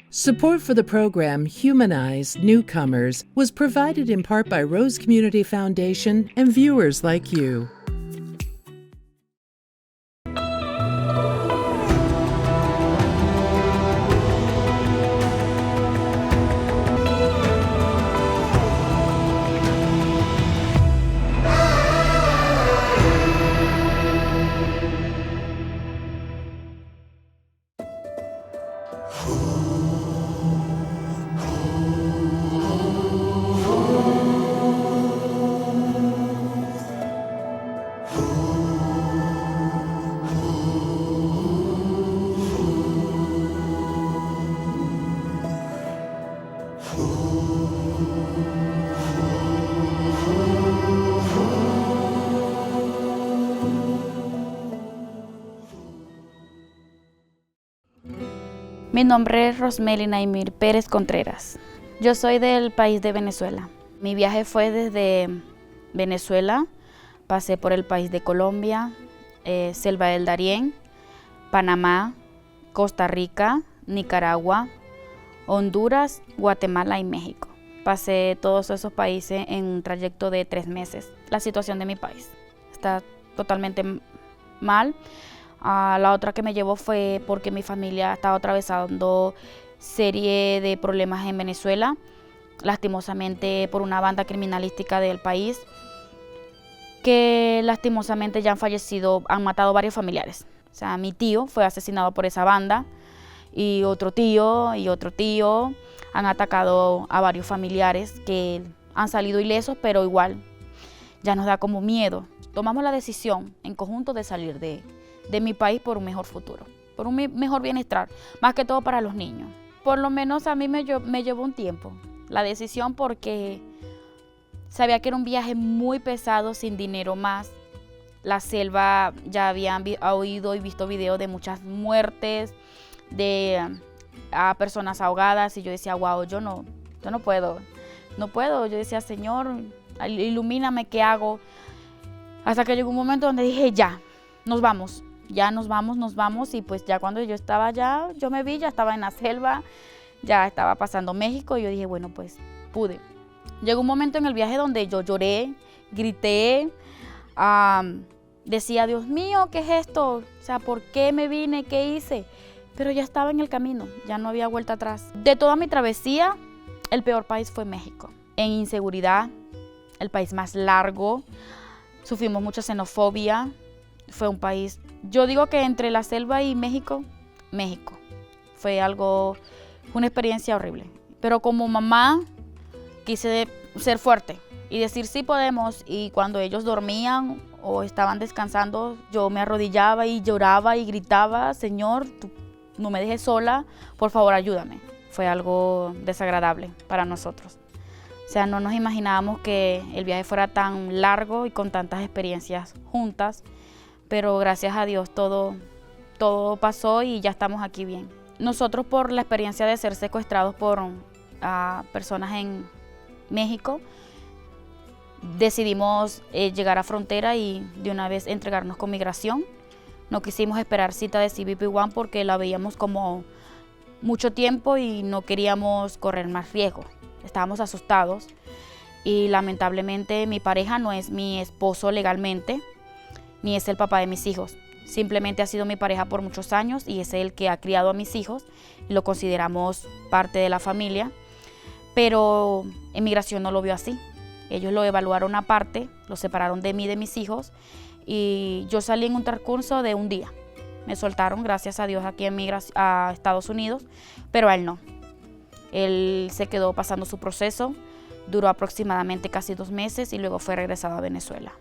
Support for the program Humanize, Newcomers was provided in part by Rose Community Foundation and viewers like you. Mi nombre es Rosmely Contreras. Yo soy del país de Venezuela. Mi viaje fue desde Venezuela, pasé por el país de Colombia, Selva del Darién, Panamá, Costa Rica, Nicaragua, Honduras, Guatemala y México. Pasé todos esos países en un trayecto de 3 meses. La situación de mi país está totalmente mal. La otra que me llevó fue porque mi familia estaba atravesando serie de problemas en Venezuela, lastimosamente por una banda criminalística del país, que lastimosamente ya han fallecido, han matado varios familiares. O sea, mi tío fue asesinado por esa banda y otro tío han atacado a varios familiares que han salido ilesos, pero igual ya nos da como miedo. Tomamos la decisión en conjunto de salir de mi país por un mejor futuro, por un mejor bienestar, más que todo para los niños. Por lo menos a mí me llevó un tiempo la decisión porque sabía que era un viaje muy pesado, sin dinero más. La selva, ya habían oído y visto videos de muchas muertes, de personas ahogadas y yo decía, wow, yo no puedo. Yo decía, Señor, ilumíname, ¿qué hago? Hasta que llegó un momento donde dije, ya nos vamos y pues ya cuando yo estaba allá, yo me vi, ya estaba en la selva, ya estaba pasando México y yo dije, bueno, pues pude. Llegó un momento en el viaje donde yo lloré, grité, decía, Dios mío, ¿qué es esto? O sea, ¿por qué me vine? ¿Qué hice? Pero ya estaba en el camino, ya no había vuelta atrás. De toda mi travesía, el peor país fue México. En inseguridad, el país más largo, sufrimos mucha xenofobia, fue un país, yo digo que entre la selva y México, fue una experiencia horrible. Pero como mamá quise ser fuerte y decir sí podemos, y cuando ellos dormían o estaban descansando, yo me arrodillaba y lloraba y gritaba, Señor, tú no me dejes sola, por favor ayúdame. Fue algo desagradable para nosotros. O sea, no nos imaginábamos que el viaje fuera tan largo y con tantas experiencias juntas, pero gracias a Dios todo pasó y ya estamos aquí bien. Nosotros, por la experiencia de ser secuestrados por personas en México, decidimos llegar a frontera y de una vez entregarnos con migración. No quisimos esperar cita de CBP-1 porque la veíamos como mucho tiempo y no queríamos correr más riesgo. Estábamos asustados y lamentablemente mi pareja no es mi esposo legalmente, ni es el papá de mis hijos. Simplemente ha sido mi pareja por muchos años y es el que ha criado a mis hijos y lo consideramos parte de la familia, pero en migración no lo vio así. Ellos lo evaluaron aparte, lo separaron de mí y de mis hijos y yo salí en un transcurso de un día. Me soltaron, gracias a Dios, aquí a Estados Unidos, pero a él no. Él se quedó pasando su proceso, duró aproximadamente casi 2 meses y luego fue regresado a Venezuela.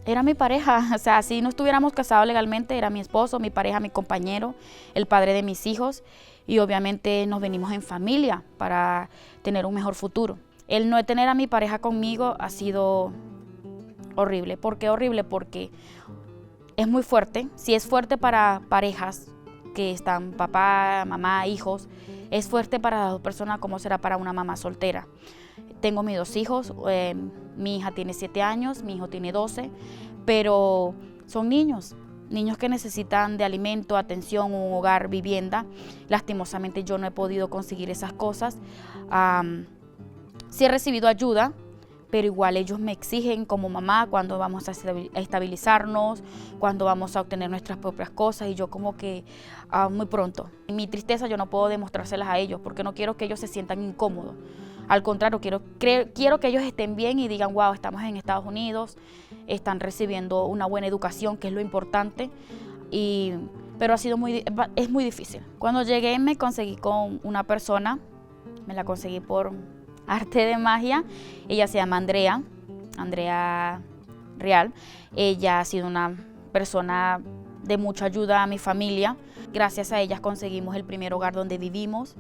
Era mi pareja, o sea, si no estuviéramos casados legalmente, era mi esposo, mi pareja, mi compañero, el padre de mis hijos y obviamente nos venimos en familia para tener un mejor futuro. El no tener a mi pareja conmigo ha sido horrible. ¿Por qué horrible? Porque es muy fuerte. Si es fuerte para parejas que están papá, mamá, hijos, es fuerte para las 2 personas como será para una mamá soltera. Tengo mis 2 hijos, mi hija tiene 7 años, mi hijo tiene 12, pero son niños. niños que necesitan de alimento, atención, un hogar, vivienda. Lastimosamente yo no he podido conseguir esas cosas. Sí he recibido ayuda, pero igual ellos me exigen como mamá cuando vamos a estabilizarnos, cuando vamos a obtener nuestras propias cosas, y yo como que muy pronto. Mi tristeza yo no puedo demostrárselas a ellos porque no quiero que ellos se sientan incómodos. Al contrario, quiero que ellos estén bien y digan, wow, estamos en Estados Unidos, están recibiendo una buena educación, que es lo importante, pero es muy difícil. Cuando llegué me conseguí con una persona, me la conseguí por arte de magia. Ella se llama Andrea Ryall. Ella ha sido una persona de mucha ayuda a mi familia. Gracias a ella conseguimos el primer hogar donde vivimos.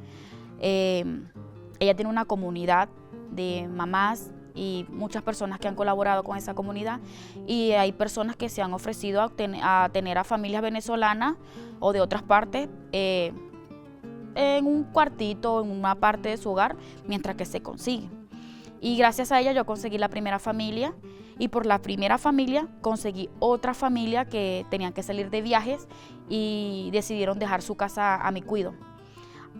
Ella tiene una comunidad de mamás y muchas personas que han colaborado con esa comunidad, y hay personas que se han ofrecido a tener a familias venezolanas o de otras partes en un cuartito, en una parte de su hogar, mientras que se consigue. Y gracias a ella yo conseguí la primera familia, y por la primera familia conseguí otra familia que tenían que salir de viajes y decidieron dejar su casa a mi cuido.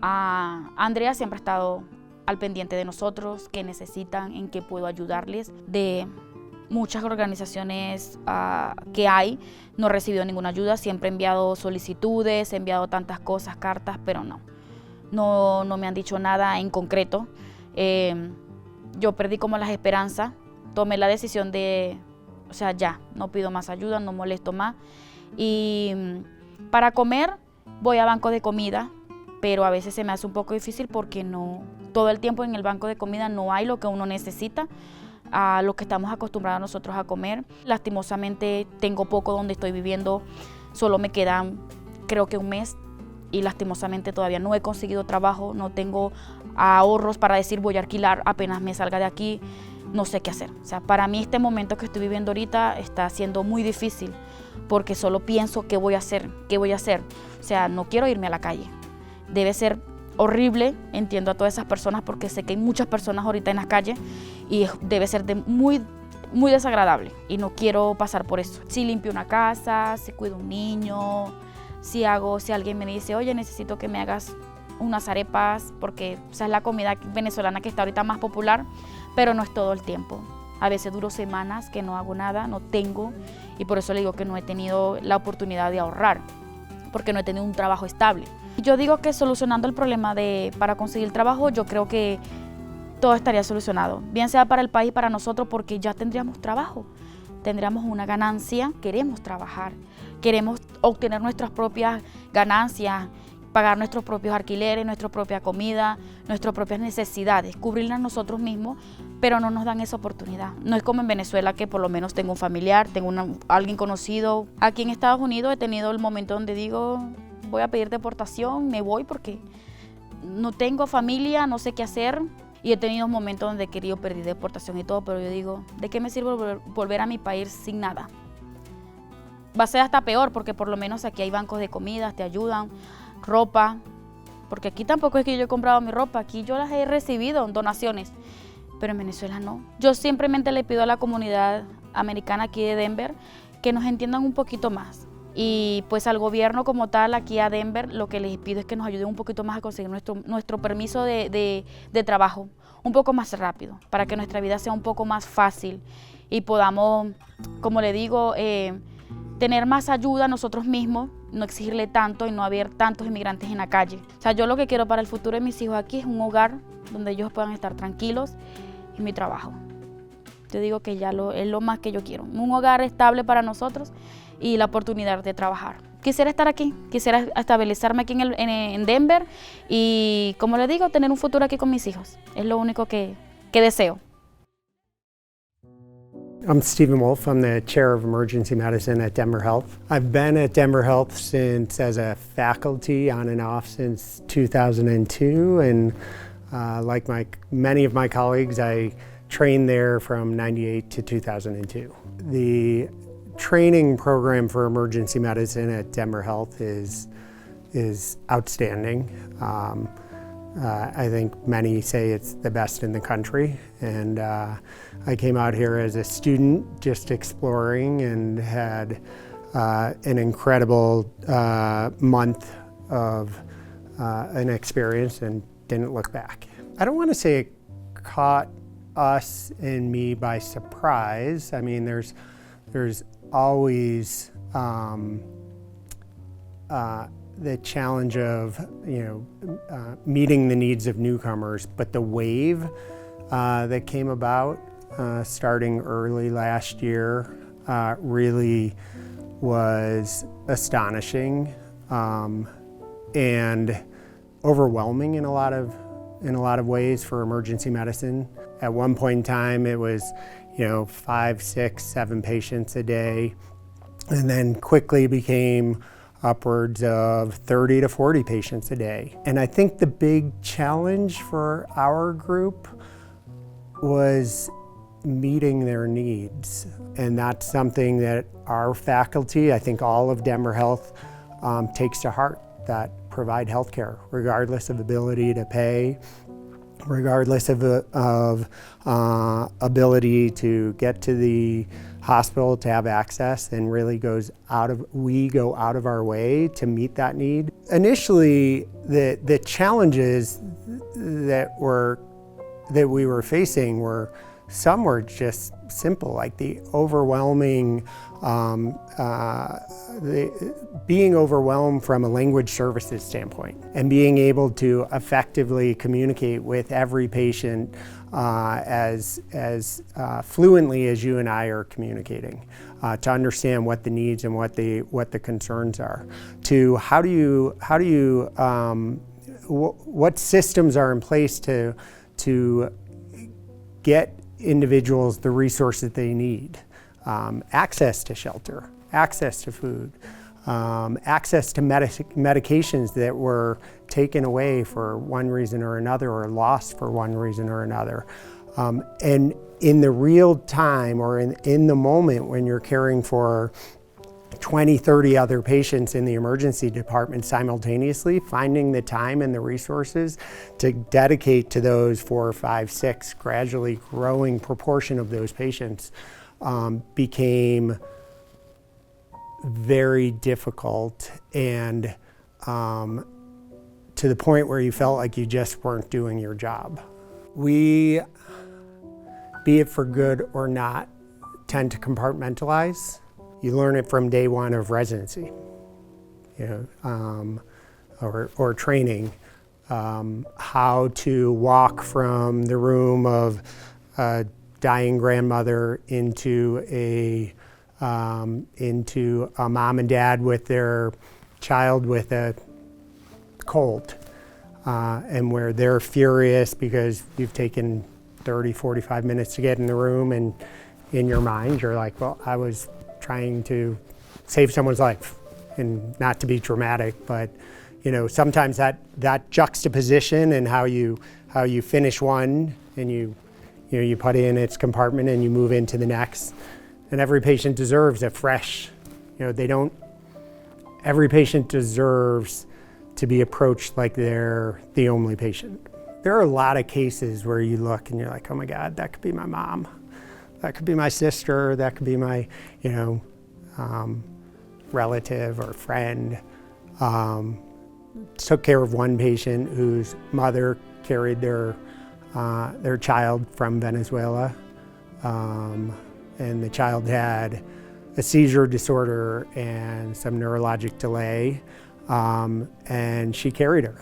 Andrea siempre ha estado al pendiente de nosotros, qué necesitan, en qué puedo ayudarles. De muchas organizaciones que hay, no he recibido ninguna ayuda, siempre he enviado solicitudes, he enviado tantas cosas, cartas, pero no me han dicho nada en concreto. Yo perdí como las esperanzas, tomé la decisión de, ya, no pido más ayuda, no molesto más. Y para comer voy a banco de comida, pero a veces se me hace un poco difícil porque todo el tiempo en el banco de comida no hay lo que uno necesita, a lo que estamos acostumbrados nosotros a comer. Lastimosamente tengo poco donde estoy viviendo, solo me quedan creo que un mes, y lastimosamente todavía no he conseguido trabajo, no tengo ahorros para decir voy a alquilar apenas me salga de aquí, no sé qué hacer. Para mí este momento que estoy viviendo ahorita está siendo muy difícil porque solo pienso qué voy a hacer. No quiero irme a la calle. Debe ser horrible, entiendo a todas esas personas porque sé que hay muchas personas ahorita en las calles y debe ser muy, muy desagradable y no quiero pasar por eso. Si limpio una casa, si cuido un niño, si alguien me dice, oye, necesito que me hagas unas arepas, porque es la comida venezolana que está ahorita más popular, pero no es todo el tiempo. A veces duro semanas que no hago nada, no tengo, y por eso le digo que no he tenido la oportunidad de ahorrar, porque no he tenido un trabajo estable. Yo digo que solucionando el problema para conseguir trabajo, yo creo que todo estaría solucionado, bien sea para el país y para nosotros, porque ya tendríamos trabajo, tendríamos una ganancia, queremos trabajar, queremos obtener nuestras propias ganancias, pagar nuestros propios alquileres, nuestra propia comida, nuestras propias necesidades, cubrirlas nosotros mismos, pero no nos dan esa oportunidad. No es como en Venezuela, que por lo menos tengo un familiar, tengo alguien conocido. Aquí en Estados Unidos he tenido el momento donde digo, voy a pedir deportación, me voy porque no tengo familia, no sé qué hacer. Y he tenido momentos donde he querido pedir deportación y todo, pero yo digo, ¿de qué me sirve volver a mi país sin nada? Va a ser hasta peor, porque por lo menos aquí hay bancos de comidas, te ayudan, ropa, porque aquí tampoco es que yo he comprado mi ropa, aquí yo las he recibido en donaciones, pero en Venezuela no. Yo simplemente le pido a la comunidad americana aquí de Denver que nos entiendan un poquito más, y pues al gobierno como tal aquí a Denver lo que les pido es que nos ayuden un poquito más a conseguir nuestro permiso de trabajo un poco más rápido, para que nuestra vida sea un poco más fácil y podamos, como le digo, tener más ayuda nosotros mismos, no exigirle tanto y no haber tantos inmigrantes en la calle. Yo lo que quiero para el futuro de mis hijos aquí es un hogar donde ellos puedan estar tranquilos, y mi trabajo. Yo digo que ya es lo más que yo quiero, un hogar estable para nosotros y la oportunidad de trabajar. Quisiera estar aquí, quisiera estabilizarme aquí en Denver y, como le digo, tener un futuro aquí con mis hijos. Es lo único que deseo. I'm Stephen Wolf. I'm the chair of emergency medicine at Denver Health. I've been at Denver Health as a faculty on and off since 2002, and like many of my colleagues, I trained there from 98 to 2002. The training program for emergency medicine at Denver Health is outstanding. I think many say it's the best in the country, and I came out here as a student just exploring and had an incredible month of an experience and didn't look back. I don't want to say it caught us and me by surprise. I mean, there's always the challenge of meeting the needs of newcomers, but the wave that came about starting early last year really was astonishing and overwhelming in a lot of ways for emergency medicine. At one point in time, it was 5, 6, 7 patients a day, and then quickly became upwards of 30 to 40 patients a day. And I think the big challenge for our group was meeting their needs. And that's something that our faculty, I think all of Denver Health, takes to heart, that provide health care, regardless of ability to pay, regardless of ability to get to the hospital to have access, and really we go out of our way to meet that need. Initially, the challenges that we were facing some were just simple, like the overwhelming, being overwhelmed from a language services standpoint, and being able to effectively communicate with every patient as fluently as you and I are communicating, to understand what the needs and what the concerns are. To what systems are in place to get individuals the resources they need, access to shelter, access to food, access to medications that were taken away for one reason or another, or lost for one reason or another. And in the real time, or in the moment when you're caring for 20, 30 other patients in the emergency department simultaneously, finding the time and the resources to dedicate to those 4, 5, 6, gradually growing proportion of those patients became very difficult, and to the point where you felt like you just weren't doing your job. We, be it for good or not, tend to compartmentalize. You learn it from day one of residency, or training, how to walk from the room of a dying grandmother into a mom and dad with their child with a cold, and where they're furious because you've taken 30, 45 minutes to get in the room, and in your mind you're like, well, I was trying to save someone's life, and not to be dramatic, but sometimes that juxtaposition and how you finish one and you put in its compartment and you move into the next, and every patient deserves a fresh, every patient deserves to be approached like they're the only patient. There are a lot of cases where you look and you're like, oh my God, that could be my mom. That could be my sister, that could be my, relative or friend. Took care of one patient whose mother carried their child from Venezuela, and the child had a seizure disorder and some neurologic delay, and she carried her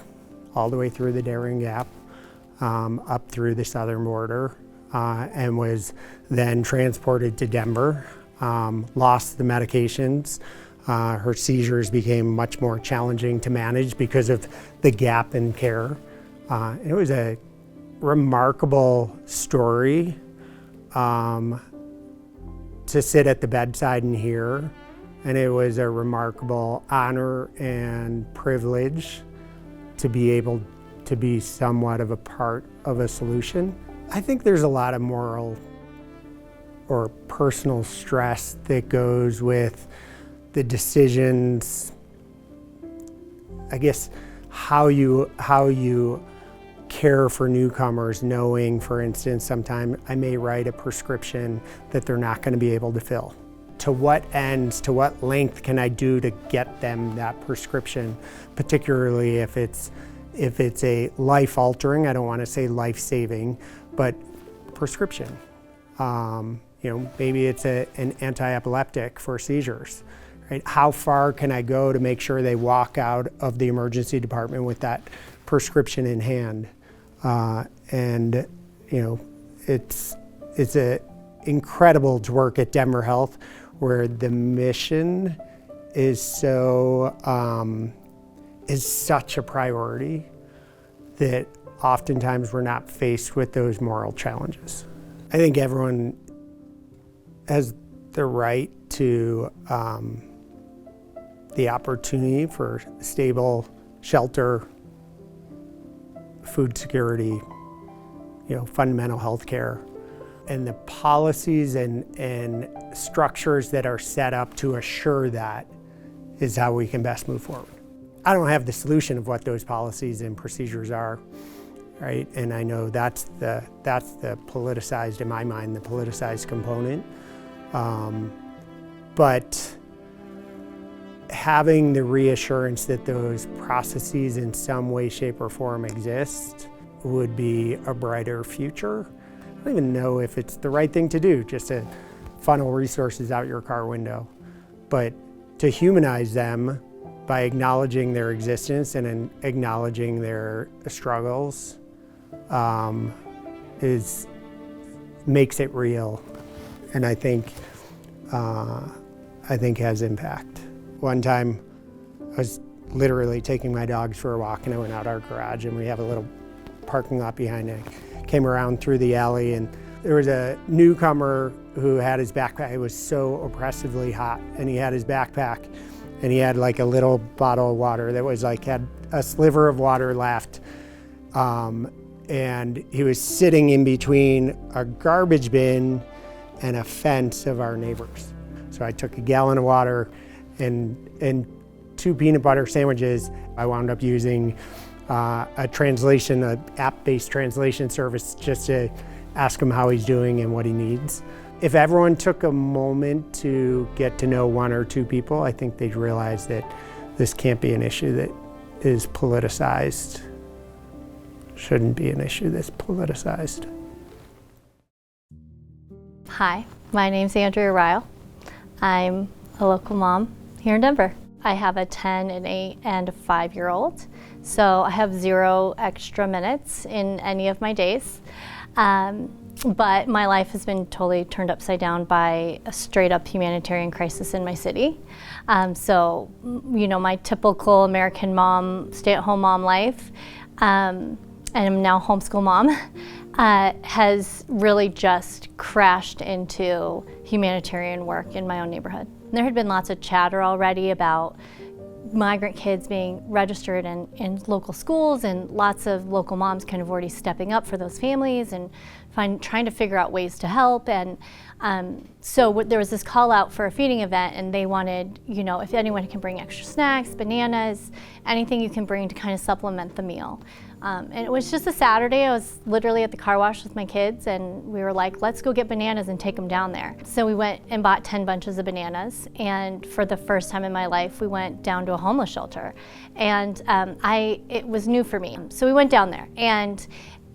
all the way through the Darien Gap, up through the southern border, and was then transported to Denver, lost the medications. Her seizures became much more challenging to manage because of the gap in care. It was a remarkable story to sit at the bedside and hear, and it was a remarkable honor and privilege to be able to be somewhat of a part of a solution. I think there's a lot of moral or personal stress that goes with the decisions, I guess, how you care for newcomers, knowing, for instance, sometime I may write a prescription that they're not going to be able to fill. to what ends, to what length can I do to get them that prescription, particularly if it's a life-altering, I don't want to say life-saving, but prescription. Maybe it's an anti-epileptic for seizures. Right? How far can I go to make sure they walk out of the emergency department with that prescription in hand? It's incredible to work at Denver Health, where the mission is such a priority that oftentimes we're not faced with those moral challenges. I think everyone has the right to the opportunity for stable shelter, food security, fundamental health care. And the policies and structures that are set up to assure that is how we can best move forward. I don't have the solution of what those policies and procedures are, right? And I know that's the politicized, in my mind, the politicized component. But having the reassurance that those processes in some way, shape, or form exist would be a brighter future. I don't even know if it's the right thing to do, just to funnel resources out your car window. But to humanize them by acknowledging their existence and acknowledging their struggles makes it real, and I think has impact. One time, I was literally taking my dogs for a walk, and I went out our garage, and we have a little parking lot behind it. Came around through the alley, and there was a newcomer who had his backpack. It was so oppressively hot, and he had his backpack, and he had like a little bottle of water that was like, had a sliver of water left. And he was sitting in between a garbage bin and a fence of our neighbors. So I took a gallon of water and 2 peanut butter sandwiches. I wound up using an app-based translation service just to ask him how he's doing and what he needs. If everyone took a moment to get to know 1 or 2 people, I think they'd realize that this can't be an issue that is politicized. Shouldn't be an issue that's politicized. Hi, my name's Andrea Ryall. I'm a local mom here in Denver. I have a 10, an 8, and a 5-year-old, so I have 0 extra minutes in any of my days. But my life has been totally turned upside down by a straight up humanitarian crisis in my city. So, my typical American mom, stay-at-home mom life, and I'm now homeschool mom, has really just crashed into humanitarian work in my own neighborhood. There had been lots of chatter already about migrant kids being registered in local schools, and lots of local moms kind of already stepping up for those families and trying to figure out ways to help. And so there was this call out for a feeding event, and they wanted, if anyone can bring extra snacks, bananas, anything you can bring to kind of supplement the meal. And it was just a Saturday. I was literally at the car wash with my kids, and we were like, let's go get bananas and take them down there. So we went and bought 10 bunches of bananas, and for the first time in my life, we went down to a homeless shelter. And it was new for me. So we went down there, and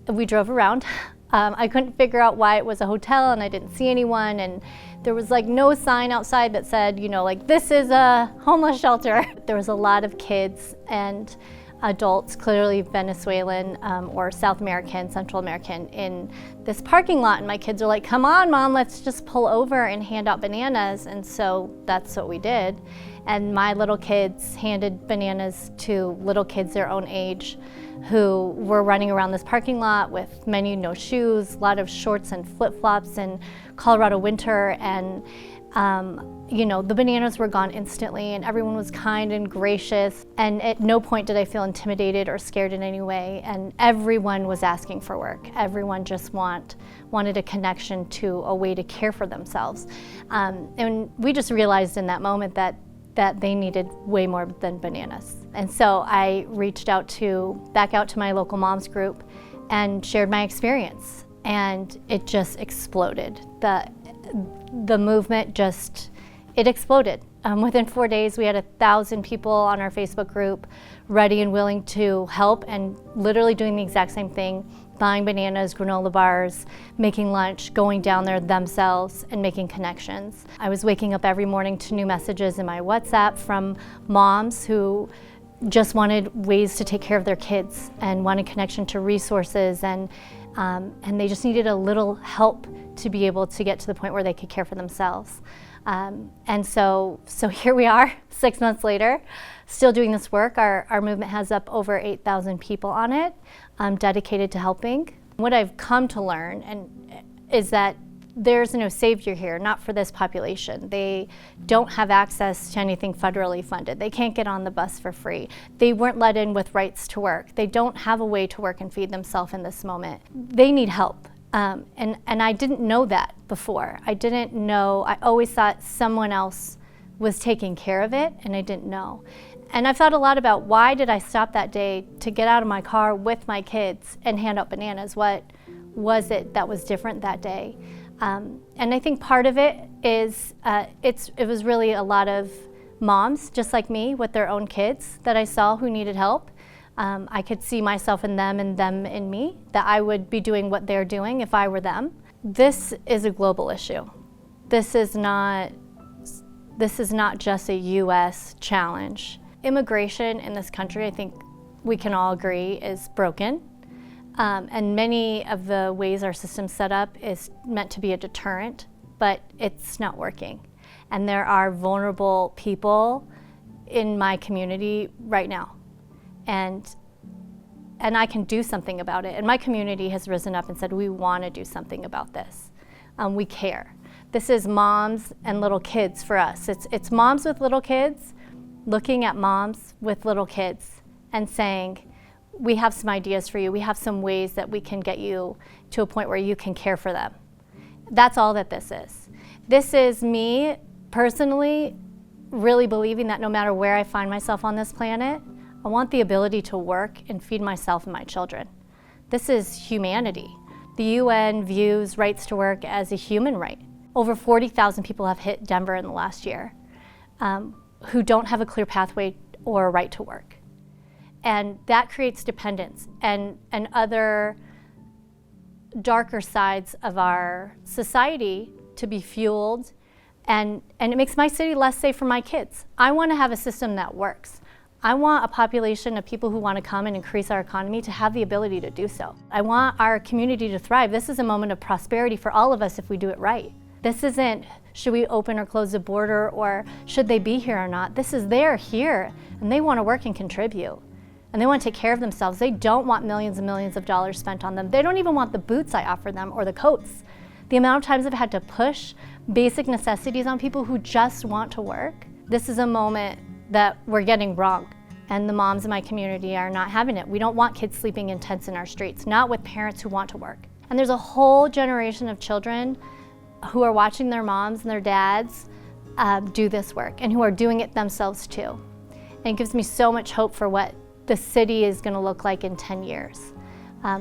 we drove around. I couldn't figure out why it was a hotel, and I didn't see anyone, and there was like no sign outside that said, this is a homeless shelter. There was a lot of kids and adults, clearly Venezuelan or South American, Central American, in this parking lot, and my kids are like, come on, Mom, let's just pull over and hand out bananas. And so that's what we did. And my little kids handed bananas to little kids their own age who were running around this parking lot with many no shoes, a lot of shorts and flip-flops in Colorado winter, and the bananas were gone instantly, and everyone was kind and gracious, and at no point did I feel intimidated or scared in any way, and everyone was asking for work. Everyone just wanted a connection to a way to care for themselves. And we just realized in that moment that they needed way more than bananas. And so I reached back out to my local moms group and shared my experience, and it just exploded. The movement just it exploded. Within 4 days, we had 1,000 people on our Facebook group ready and willing to help and literally doing the exact same thing, buying bananas, granola bars, making lunch, going down there themselves and making connections. I was waking up every morning to new messages in my WhatsApp from moms who just wanted ways to take care of their kids and wanted connection to resources, and they just needed a little help to be able to get to the point where they could care for themselves. And so here we are, 6 months later, still doing this work. Our movement has up over 8,000 people on it, dedicated to helping. What I've come to learn is that there's no savior here, not for this population. They don't have access to anything federally funded. They can't get on the bus for free. They weren't let in with rights to work. They don't have a way to work and feed themselves in this moment. They need help. And I didn't know that before. I didn't know, I always thought someone else was taking care of it, and I didn't know. And I've thought a lot about why did I stop that day to get out of my car with my kids and hand out bananas? What was it that was different that day? And I think part of it is, it was really a lot of moms, just like me, with their own kids that I saw who needed help. I could see myself in them and them in me, that I would be doing what they're doing if I were them. This is a global issue. This is not just a US challenge. Immigration in this country, I think we can all agree, is broken. And many of the ways our system's set up is meant to be a deterrent, but it's not working. And there are vulnerable people in my community right now. And I can do something about it. And my community has risen up and said, we want to do something about this. We care. This is moms and little kids for us. It's moms with little kids looking at moms with little kids and saying, we have some ideas for you. We have some ways that we can get you to a point where you can care for them. That's all that this is. This is me personally really believing that no matter where I find myself on this planet, I want the ability to work and feed myself and my children. This is humanity. The UN views rights to work as a human right. Over 40,000 people have hit Denver in the last year who don't have a clear pathway or a right to work. And that creates dependence and other darker sides of our society to be fueled, and it makes my city less safe for my kids. I want to have a system that works. I want a population of people who want to come and increase our economy to have the ability to do so. I want our community to thrive. This is a moment of prosperity for all of us if we do it right. This isn't, should we open or close the border, or should they be here or not? This is, they're here, and they want to work and contribute. And they want to take care of themselves. They don't want millions and millions of dollars spent on them. They don't even want the boots I offer them or the coats. The amount of times I've had to push basic necessities on people who just want to work. This is a moment that we're getting wrong, and the moms in my community are not having it. We don't want kids sleeping in tents in our streets, not with parents who want to work. And there's a whole generation of children who are watching their moms and their dads do this work, and who are doing it themselves too. And it gives me so much hope for what the city is going to look like in 10 years,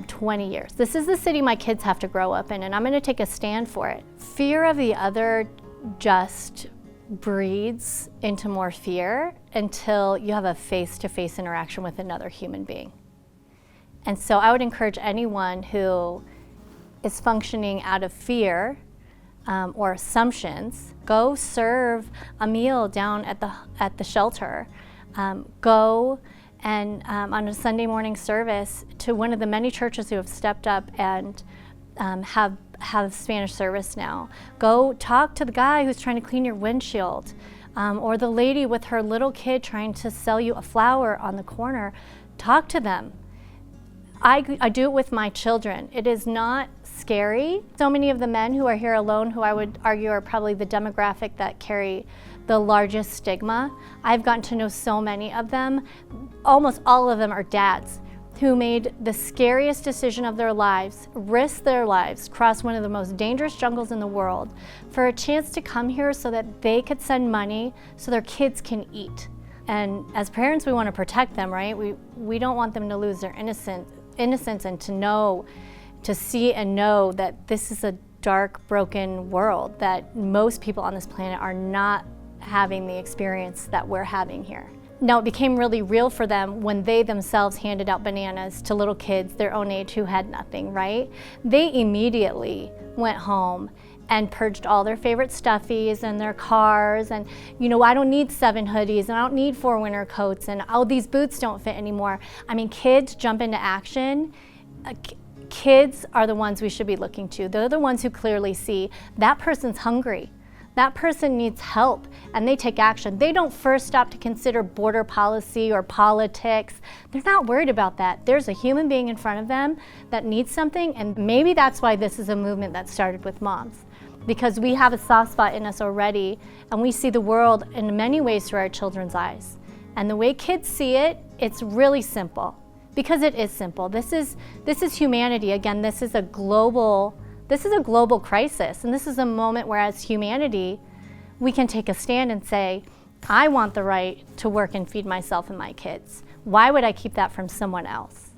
20 years. This is the city my kids have to grow up in, and I'm going to take a stand for it. Fear of the other just breeds into more fear until you have a face-to-face interaction with another human being. And so I would encourage anyone who is functioning out of fear or assumptions, go serve a meal down at the shelter. Go and on a Sunday morning service to one of the many churches who have stepped up and have Spanish service now. Go talk to the guy who's trying to clean your windshield, or the lady with her little kid trying to sell you a flower on the corner. Talk to them. I do it with my children. It is not scary. So many of the men who are here alone, who I would argue are probably the demographic that carry the largest stigma. I've gotten to know so many of them. Almost all of them are dads who made the scariest decision of their lives, risked their lives, crossed one of the most dangerous jungles in the world for a chance to come here so that they could send money so their kids can eat. And as parents, we want to protect them, right? We don't want them to lose their innocence and to see and know that this is a dark, broken world, that most people on this planet are not having the experience that we're having here. Now, it became really real for them when they themselves handed out bananas to little kids their own age who had nothing, right? They immediately went home and purged all their favorite stuffies and their cars, and I don't need 7 hoodies and I don't need 4 winter coats, and oh, these boots don't fit anymore. I mean, kids jump into action. Kids are the ones we should be looking to. They're the ones who clearly see that person's hungry. That person needs help, and they take action. They don't first stop to consider border policy or politics. They're not worried about that. There's a human being in front of them that needs something, and maybe that's why this is a movement that started with moms, because we have a soft spot in us already, and we see the world in many ways through our children's eyes. And the way kids see it, it's really simple, because it is simple. This is humanity. Again, this is a global crisis, and this is a moment where as humanity, we can take a stand and say, I want the right to work and feed myself and my kids. Why would I keep that from someone else?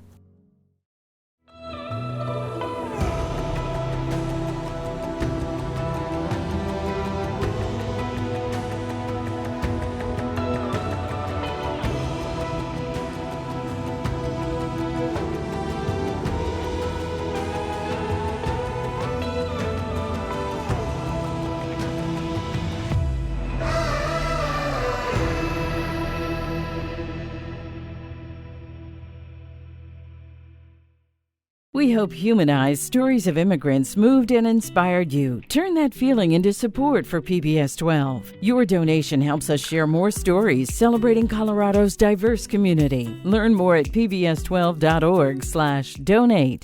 We hope Humanize stories of immigrants moved and inspired you. Turn that feeling into support for PBS 12. Your donation helps us share more stories celebrating Colorado's diverse community. Learn more at pbs12.org/donate.